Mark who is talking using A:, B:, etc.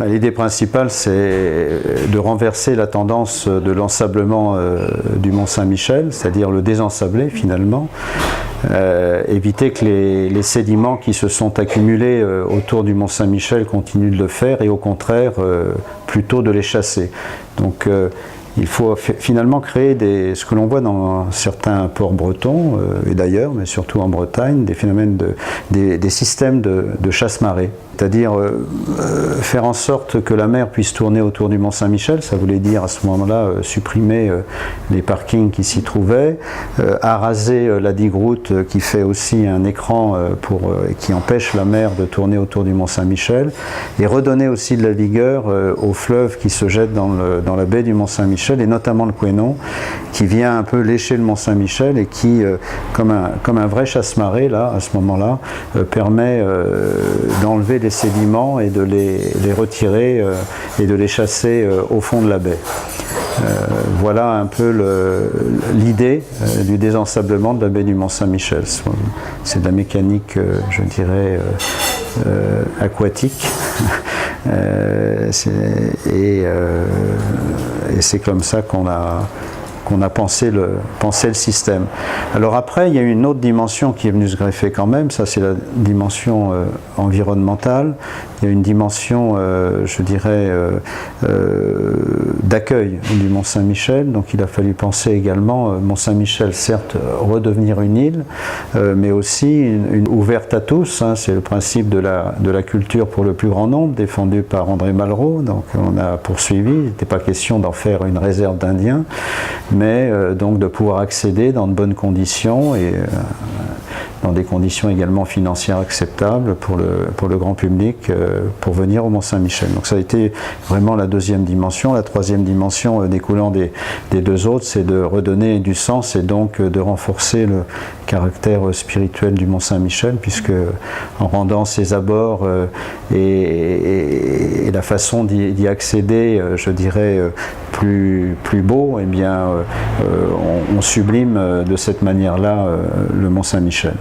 A: L'idée principale, c'est de renverser la tendance de l'ensablement du Mont Saint-Michel, c'est-à-dire le désensabler finalement, éviter que les sédiments qui se sont accumulés autour du Mont Saint-Michel continuent de le faire et au contraire plutôt de les chasser. Donc il faut finalement créer ce que l'on voit dans certains ports bretons et d'ailleurs, mais surtout en Bretagne, des phénomènes des systèmes de chasse-marée. C'est-à-dire faire en sorte que la mer puisse tourner autour du Mont Saint-Michel, ça voulait dire à ce moment-là supprimer les parkings qui s'y trouvaient, araser la digue-route qui fait aussi un écran qui empêche la mer de tourner autour du Mont Saint-Michel, et redonner aussi de la vigueur au fleuve qui se jette dans la baie du Mont Saint-Michel, et notamment le Couesnon, qui vient un peu lécher le Mont Saint-Michel et qui, comme un vrai chasse-marée, là, à ce moment-là, permet d'enlever les sédiments et de les retirer et de les chasser au fond de la baie. Voilà un peu l'idée du désensablement de la baie du Mont Saint-Michel. C'est de la mécanique, je dirais, aquatique. Et c'est comme ça qu'on a pensé le système. Alors après, il y a une autre dimension qui est venue se greffer quand même, ça c'est la dimension environnementale. Il y a une dimension, je dirais, d'accueil du Mont Saint-Michel. Donc il a fallu penser également, Mont Saint-Michel, certes, redevenir une île, mais aussi une ouverte à tous. Hein. C'est le principe de la culture pour le plus grand nombre, défendu par André Malraux. Donc on a poursuivi, il n'était pas question d'en faire une réserve d'Indiens, mais donc de pouvoir accéder dans de bonnes conditions et dans des conditions également financières acceptables pour le grand public pour venir au Mont Saint-Michel. Donc ça a été vraiment la deuxième dimension. La troisième dimension découlant des deux autres, c'est de redonner du sens et donc de renforcer le caractère spirituel du Mont Saint-Michel, puisque en rendant ses abords et la façon d'y accéder, je dirais, plus beau, eh bien, on sublime de cette manière-là le Mont Saint-Michel.